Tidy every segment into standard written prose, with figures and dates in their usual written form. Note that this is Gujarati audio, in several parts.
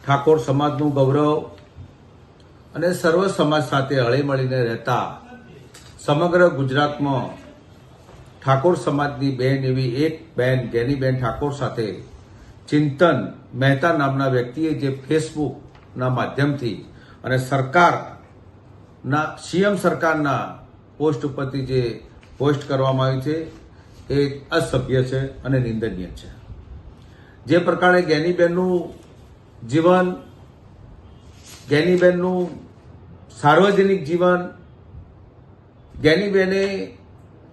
ઠાકોર સમાજનું ગૌરવ અને સર્વ સમાજ સાથે હળીમળીને રહેતા સમગ્ર ગુજરાતમાં ઠાકોર સમાજની બેન એવી એક બેન ગેનીબેન ઠાકોર સાથે ચિંતન મહેતા નામના વ્યક્તિએ જે ફેસબુકના માધ્યમથી અને સરકારના સીએમ સરકારના પોસ્ટ ઉપરથી જે પોસ્ટ કરવામાં આવી છે એ અસભ્ય છે અને નિંદનીય છે. જે પ્રકારે ગેનીબેનનું સાર્વજનિક જીવન, ગેનીબેને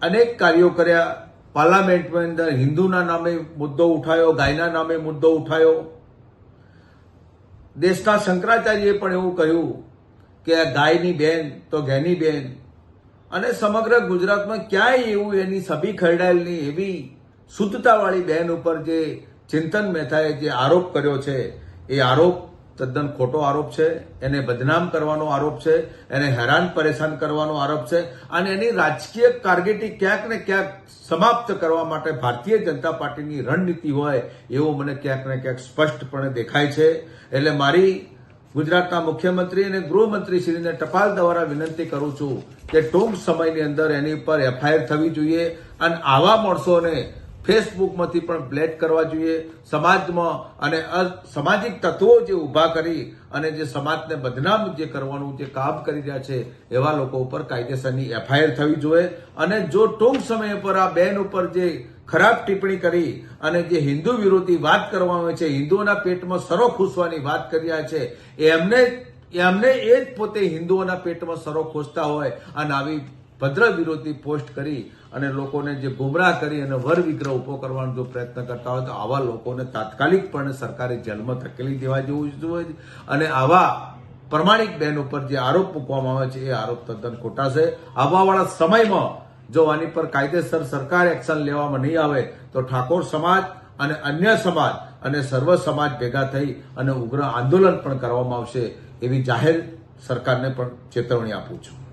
અનેક કાર્યો કર્યા. પાર્લામેન્ટમાં અંદર હિન્દુના નામે મુદ્દો ઉઠાયો, ગાયના નામે મુદ્દો ઉઠાયો. દેશના શંકરાચાર્યએ પણ એવું કહ્યું કે આ ગાયની બેન તો ગેનીબેન, અને સમગ્ર ગુજરાતમાં ક્યાંય એવું એની છબી ખરડાયેલની એવી શુદ્ધતાવાળી બેન ઉપર જે ચિંતન મહેતાએ જે આરોપ કર્યો છે એ આરોપ તદ્દન ખોટો આરોપ છે. એને બદનામ કરવાનો આરોપ છે, એને હેરાન પરેશાન કરવાનો આરોપ છે, અને એની રાજકીય કારકિર્દી ક્યાંક ને ક્યાંક સમાપ્ત કરવા માટે ભારતીય જનતા પાર્ટીની રણનીતિ હોય એવું મને ક્યાંક ને ક્યાંક સ્પષ્ટપણે દેખાય છે. એટલે મારી ગુજરાતના મુખ્યમંત્રી અને ગૃહમંત્રીશ્રીને ટપાલ દ્વારા વિનંતી કરું છું કે ટૂંક સમયની અંદર એની પર એફઆઈઆર થવી જોઈએ અને આવા માણસોને ફેસબુકમાંથી પણ બ્લેક કરવા જોઈએ. સમાજમાં અને અસામાજિક તત્વો જે ઊભા કરી અને જે સમાજને બદનામ જે કરવાનું જે કામ કરી રહ્યા છે એવા લોકો ઉપર કાયદેસરની એફઆઈઆર થવી જોઈએ. અને જો ટૂંક સમય પર આ બેન ઉપર જે ખરાબ ટિપ્પણી કરી અને જે હિન્દુ વિરોધી વાત કરવામાં આવે છે, હિન્દુઓના પેટમાં સરો ખૂંચવાની વાત કરી રહ્યા છે, એમને એ જ પોતે હિન્દુઓના પેટમાં સરો ખૂંચતા હોય અને આવી ભદ્ર વિરોધી પોસ્ટ કરી અને લોકોને જે ગુમરાહ કરી અને વર વિગ્રહ ઉભો કરવાનો જો પ્રયત્ન કરતા હોય તો આવા લોકોને તાત્કાલિકપણે સરકારી જેલમાં ધકેલી દેવા જેવું જોઈએ. અને આવા પ્રમાણિક બેન ઉપર જે આરોપ મૂકવામાં આવે છે એ આરોપ તદ્દન ખોટા છે. આવવાવાળા સમયમાં જો આની પર કાયદેસર સરકાર એક્શન લેવામાં નહીં આવે તો ઠાકોર સમાજ અને અન્ય સમાજ અને સર્વ સમાજ ભેગા થઈ અને ઉગ્ર આંદોલન પણ કરવામાં આવશે એવી જાહેર સરકારને પણ ચેતવણી આપું છું.